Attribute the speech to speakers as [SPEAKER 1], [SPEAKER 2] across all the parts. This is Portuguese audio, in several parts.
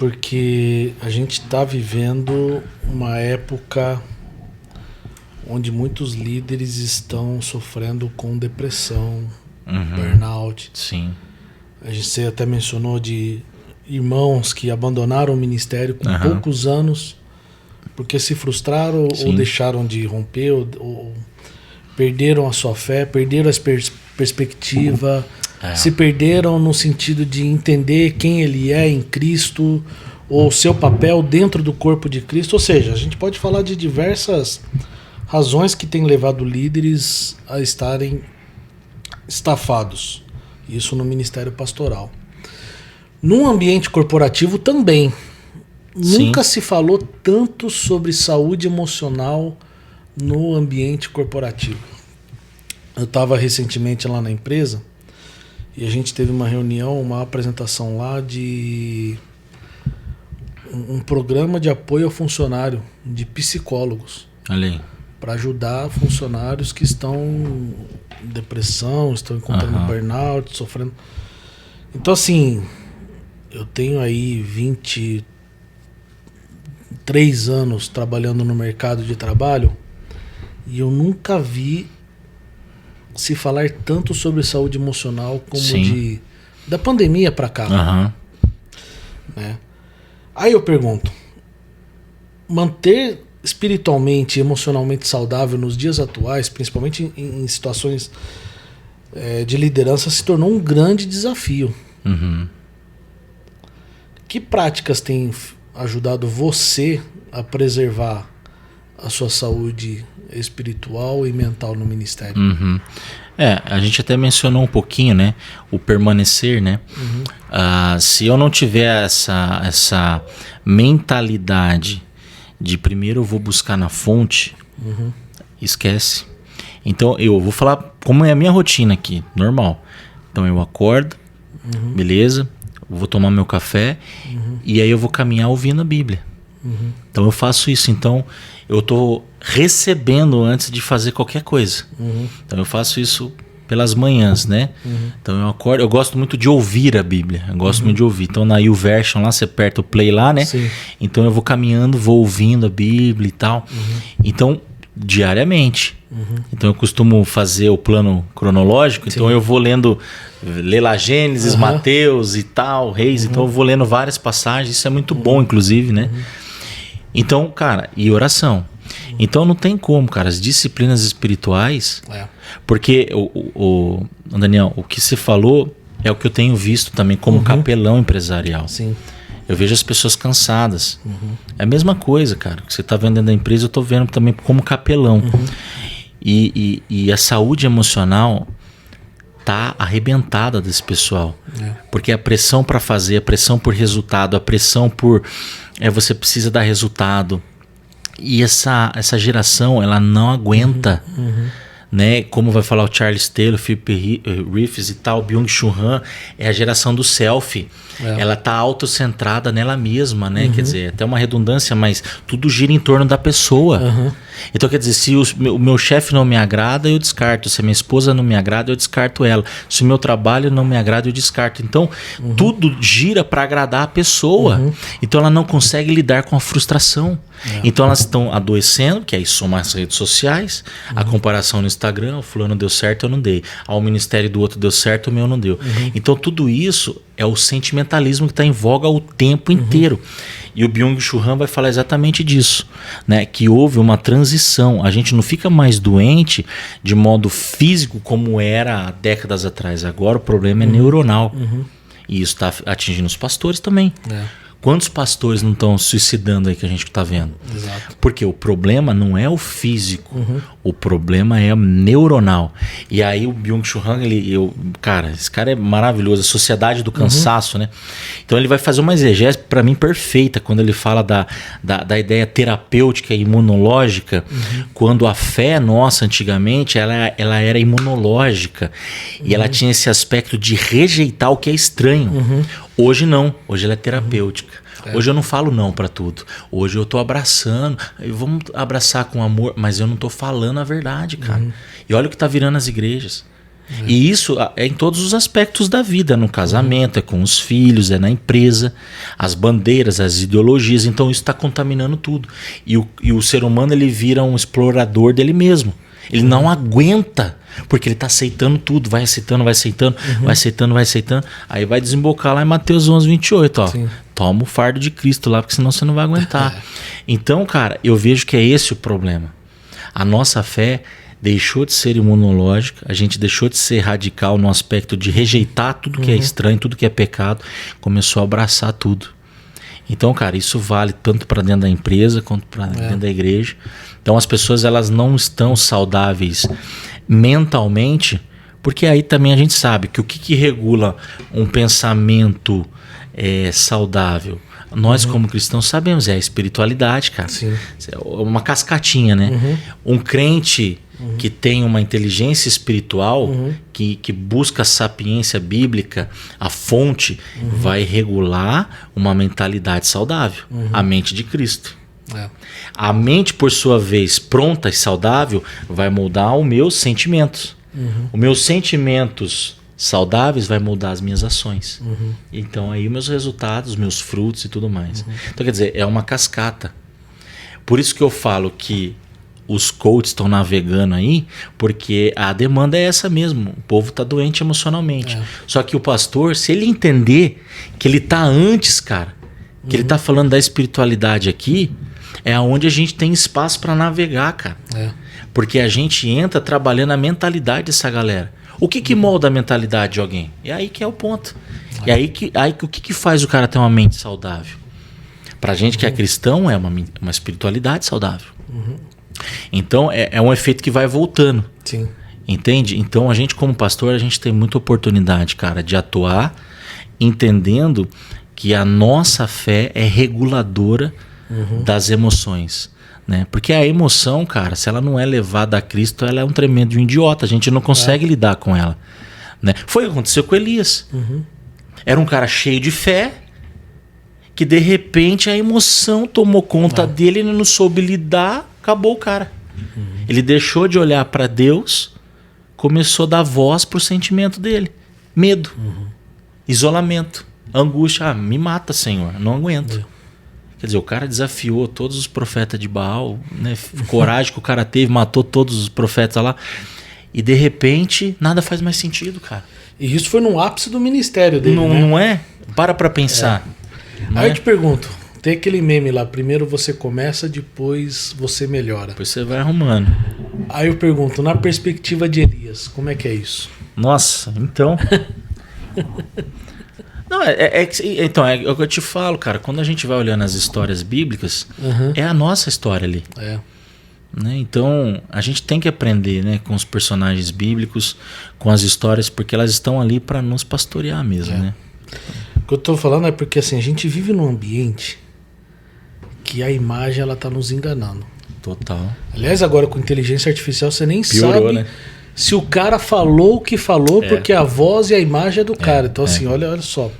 [SPEAKER 1] porque a gente está vivendo uma época onde muitos líderes estão sofrendo com depressão, burnout.
[SPEAKER 2] Sim.
[SPEAKER 1] Você até mencionou de irmãos que abandonaram o ministério com poucos anos porque se frustraram ou deixaram de romper ou perderam a sua fé, perderam a perspectiva, se perderam no sentido de entender quem ele é em Cristo ou seu papel dentro do corpo de Cristo. Ou seja, a gente pode falar de diversas razões que têm levado líderes a estarem estafados. Isso no ministério pastoral. Num ambiente corporativo também. Nunca se falou tanto sobre saúde emocional no ambiente corporativo. Eu estava recentemente lá na empresa e a gente teve uma reunião, uma apresentação lá de um programa de apoio ao funcionário, de psicólogos. Para ajudar funcionários que estão em depressão, estão encontrando burnout, sofrendo. Então, assim, eu tenho aí 23 anos trabalhando no mercado de trabalho e eu nunca vi se falar tanto sobre saúde emocional como da pandemia para cá. Né? Aí eu pergunto, manter espiritualmente e emocionalmente saudável nos dias atuais, principalmente em situações de liderança, se tornou um grande desafio. Que práticas têm ajudado você a preservar a sua saúde espiritual e mental no ministério?
[SPEAKER 2] A gente até mencionou um pouquinho, né? O permanecer, né? Se eu não tiver essa mentalidade de primeiro eu vou buscar na fonte, esquece. Então eu vou falar como é a minha rotina aqui, normal. Então eu acordo, beleza, vou tomar meu café e aí eu vou caminhar ouvindo a Bíblia. Então eu faço isso. Então eu estou recebendo antes de fazer qualquer coisa. Então eu faço isso pelas manhãs, né? Então eu acordo, eu gosto muito de ouvir a Bíblia. Eu gosto muito de ouvir. Então na YouVersion lá, você aperta o play lá, né? Então eu vou caminhando, vou ouvindo a Bíblia e tal. Então, diariamente. Então eu costumo fazer o plano cronológico. Então eu vou ler lá Gênesis, Mateus e tal, Reis. Então eu vou lendo várias passagens. Isso é muito bom, inclusive, né? Então, cara, e oração. Então não tem como, cara, as disciplinas espirituais, porque Daniel, o que você falou é o que eu tenho visto também como capelão empresarial. Eu vejo as pessoas cansadas. É a mesma coisa, cara, que você tá vendo dentro da empresa, eu tô vendo também como capelão. E a saúde emocional tá arrebentada desse pessoal. Porque a pressão para fazer, a pressão por resultado, a pressão por você precisa dar resultado. E essa geração, ela não aguenta, né? Como vai falar o Charles Taylor, Philip Riffs e tal, Byung-Chul Han, é a geração do selfie. Ela tá autocentrada nela mesma, né? Quer dizer, até uma redundância, mas tudo gira em torno da pessoa. Então, quer dizer, se o meu chefe não me agrada, eu descarto. Se a minha esposa não me agrada, eu descarto ela. Se o meu trabalho não me agrada, eu descarto. Então, tudo gira para agradar a pessoa. Então, ela não consegue lidar com a frustração. Então, elas estão adoecendo, que aí soma as redes sociais, a comparação no Instagram, o fulano deu certo, eu não dei. O ministério do outro deu certo, o meu não deu. Então, tudo isso é o sentimentalismo que está em voga o tempo inteiro. E o Byung-Chul Han vai falar exatamente disso, né? Que houve uma transição. A gente não fica mais doente de modo físico como era há décadas atrás. Agora o problema é neuronal. E isso está atingindo os pastores também. Quantos pastores não estão suicidando aí que a gente está vendo? Porque o problema não é o físico, o problema é o neuronal. E aí o Byung-Chul Han, cara, esse cara é maravilhoso, a sociedade do cansaço, né? Então ele vai fazer uma exegese para mim perfeita quando ele fala da ideia terapêutica e imunológica, quando a fé nossa antigamente ela era imunológica e ela tinha esse aspecto de rejeitar o que é estranho. Hoje não, hoje ela é terapêutica. Hoje eu não falo não para tudo. Hoje eu tô abraçando, vamos abraçar com amor, mas eu não tô falando a verdade, cara. E olha o que tá virando as igrejas. E isso é em todos os aspectos da vida, no casamento, é com os filhos, é na empresa, as bandeiras, as ideologias. Então isso está contaminando tudo. E o ser humano ele vira um explorador dele mesmo. Ele não aguenta, porque ele está aceitando tudo, vai aceitando, vai aceitando, vai aceitando, vai aceitando. Aí vai desembocar lá em Mateus 11, 28, ó. Sim. Toma o fardo de Cristo lá, porque senão você não vai aguentar. Então, cara, eu vejo que é esse o problema. A nossa fé deixou de ser imunológica, a gente deixou de ser radical no aspecto de rejeitar tudo que é estranho, tudo que é pecado, começou a abraçar tudo. Então, cara, isso vale tanto para dentro da empresa quanto para dentro da igreja. Então, as pessoas elas não estão saudáveis mentalmente, porque aí também a gente sabe que o que regula um pensamento saudável? Nós, como cristãos, sabemos, é a espiritualidade, cara. Sim. É uma cascatinha, né? Um crente que tem uma inteligência espiritual, que busca a sapiência bíblica, a fonte, vai regular uma mentalidade saudável, a mente de Cristo. A mente, por sua vez, pronta e saudável, vai moldar os meus sentimentos. Os meus sentimentos saudáveis vai mudar as minhas ações. Então aí os meus resultados, os meus frutos e tudo mais. Então quer dizer, é uma cascata. Por isso que eu falo que os coaches estão navegando aí, porque a demanda é essa mesmo. O povo está doente emocionalmente. Só que o pastor, se ele entender que ele está antes, cara, que ele está falando da espiritualidade aqui, é onde a gente tem espaço para navegar, cara. Porque a gente entra trabalhando a mentalidade dessa galera. O que molda a mentalidade de alguém? É aí que é o ponto. E aí o que faz o cara ter uma mente saudável? Pra gente que é cristão, é uma espiritualidade saudável. Então, é um efeito que vai voltando. Sim. Entende? Então, a gente como pastor, a gente tem muita oportunidade, cara, de atuar entendendo que a nossa fé é reguladora das emoções. Né? Porque a emoção, cara, se ela não é levada a Cristo, ela é um tremendo idiota. A gente não consegue lidar com ela. Né? Foi o que aconteceu com Elias. Era um cara cheio de fé, que de repente a emoção tomou conta dele, ele não soube lidar, acabou o cara. Ele deixou de olhar para Deus, começou a dar voz pro sentimento dele. Medo, isolamento, angústia. Me mata, Senhor, não aguento. Quer dizer, o cara desafiou todos os profetas de Baal, né? Coragem que o cara teve, matou todos os profetas lá. E de repente, nada faz mais sentido, cara.
[SPEAKER 1] E isso foi no ápice do ministério dele,
[SPEAKER 2] não,
[SPEAKER 1] né?
[SPEAKER 2] Não é? Para pra pensar.
[SPEAKER 1] Aí eu te pergunto, tem aquele meme lá, primeiro você começa, depois você melhora.
[SPEAKER 2] Depois você vai arrumando.
[SPEAKER 1] Aí eu pergunto, na perspectiva de Elias, como é que é isso?
[SPEAKER 2] Nossa, então... Não, então, é o que eu te falo, cara. Quando a gente vai olhando as histórias bíblicas, é a nossa história ali. Né? Então, a gente tem que aprender, né, com os personagens bíblicos, com as histórias, porque elas estão ali para nos pastorear mesmo. Né?
[SPEAKER 1] O que eu tô falando é porque assim, a gente vive num ambiente que a imagem ela tá nos enganando.
[SPEAKER 2] Total.
[SPEAKER 1] Aliás, agora com inteligência artificial você nem piorou, sabe... Né? Se o cara falou o que falou, porque a voz e a imagem é do cara. Então, assim, olha só.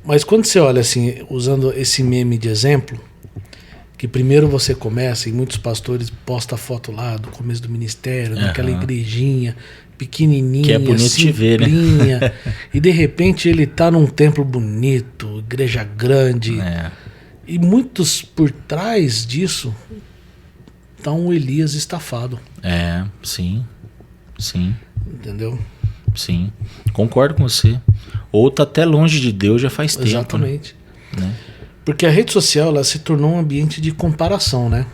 [SPEAKER 1] Mas quando você olha assim, usando esse meme de exemplo, que primeiro você começa, e muitos pastores postam a foto lá do começo do ministério, daquela igrejinha pequenininha,
[SPEAKER 2] que é bonito de ver, né?
[SPEAKER 1] E de repente ele tá num templo bonito, igreja grande. E muitos por trás disso... Tá um Elias estafado.
[SPEAKER 2] Sim.
[SPEAKER 1] Entendeu?
[SPEAKER 2] Sim. Concordo com você. Ou tá até longe de Deus já faz tempo.
[SPEAKER 1] Exatamente. Né? Porque a rede social ela se tornou um ambiente de comparação, né?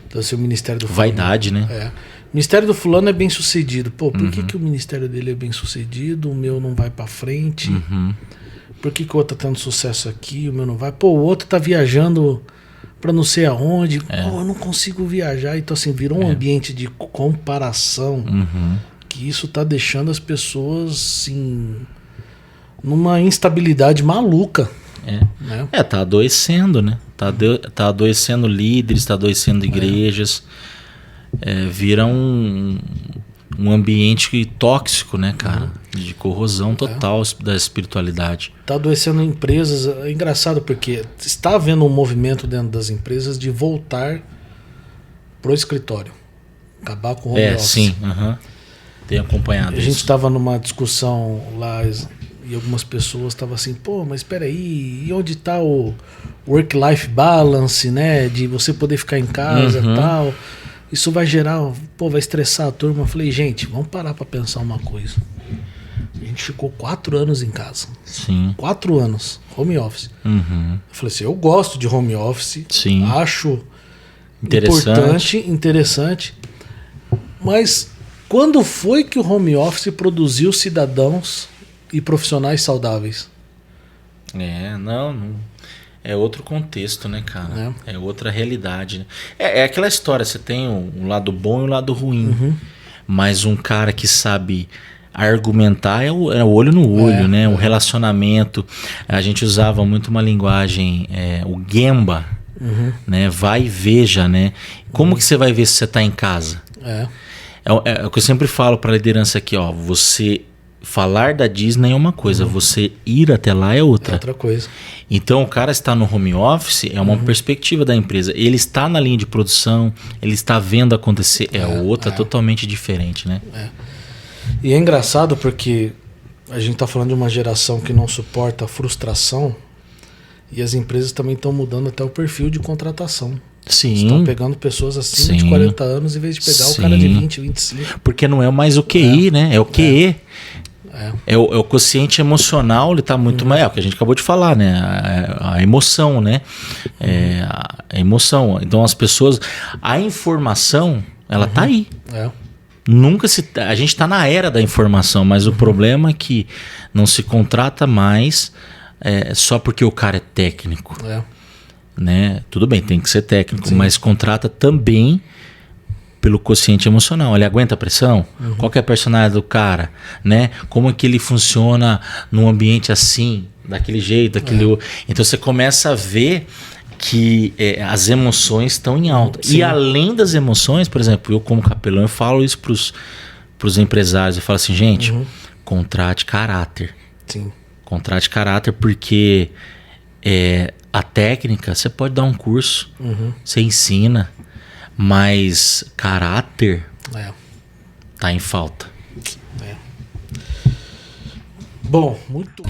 [SPEAKER 1] Então, assim, o ministério do fulano...
[SPEAKER 2] Vaidade, né?
[SPEAKER 1] O ministério do fulano é bem sucedido. Pô, por que o ministério dele é bem sucedido? O meu não vai pra frente? Por que o outro tá tendo sucesso aqui? O meu não vai? Pô, o outro tá viajando... para não sei aonde, eu não consigo viajar. Então assim, virou um ambiente de comparação que isso tá deixando as pessoas assim, numa instabilidade maluca. Né?
[SPEAKER 2] Tá adoecendo, né? Tá adoecendo líderes, tá adoecendo igrejas. Vira um ambiente tóxico, né, cara? De corrosão total da espiritualidade.
[SPEAKER 1] Tá adoecendo empresas. É engraçado porque está havendo um movimento dentro das empresas de voltar pro escritório. Acabar com o home office.
[SPEAKER 2] Sim. Tenho acompanhado
[SPEAKER 1] A gente estava numa discussão lá e algumas pessoas estavam assim, pô, mas espera aí, e onde está o work-life balance, né? De você poder ficar em casa e tal. Isso vai gerar, pô, vai estressar a turma. Eu falei, gente, vamos parar para pensar uma coisa. A gente ficou 4 anos em casa.
[SPEAKER 2] Sim.
[SPEAKER 1] 4 anos, home office. Eu falei assim, eu gosto de home office.
[SPEAKER 2] Sim.
[SPEAKER 1] Acho importante, interessante. Mas quando foi que o home office produziu cidadãos e profissionais saudáveis?
[SPEAKER 2] Não. É outro contexto, né, cara? É outra realidade. Né? É aquela história, você tem um lado bom e um lado ruim. Mas um cara que sabe argumentar é o olho no olho, né? O relacionamento. A gente usava muito uma linguagem, o Gemba, né? Vai e veja, né? Como que você vai ver se você está em casa? É o que eu sempre falo para a liderança aqui, ó. Você falar da Disney é uma coisa, você ir até lá é outra.
[SPEAKER 1] É outra coisa.
[SPEAKER 2] Então o cara está no home office, é uma perspectiva da empresa. Ele está na linha de produção, ele está vendo acontecer, outra totalmente diferente, né?
[SPEAKER 1] E é engraçado porque a gente está falando de uma geração que não suporta a frustração e as empresas também estão mudando até o perfil de contratação.
[SPEAKER 2] Sim.
[SPEAKER 1] Estão pegando pessoas acima de 40 anos em vez de pegar o cara de 20, 25.
[SPEAKER 2] Porque não é mais o QI, né? É o QE. É o quociente emocional, ele está muito mais. É o que a gente acabou de falar, né? A emoção, né? A emoção. Então as pessoas. A informação, ela tá aí. Nunca se. A gente está na era da informação, mas o problema é que não se contrata mais só porque o cara é técnico. Né? Tudo bem, tem que ser técnico, mas contrata também pelo quociente emocional. Ele aguenta a pressão? Qual que é a personalidade do cara? Né? Como é que ele funciona num ambiente assim, daquele jeito, daquele outro? Então você começa a ver que as emoções estão em alta. E além das emoções, por exemplo, eu como capelão, eu falo isso pros empresários. Eu falo assim, gente, contrate caráter. Contrate caráter porque a técnica, você pode dar um curso, você ensina, mas caráter tá em falta.
[SPEAKER 1] Bom, muito...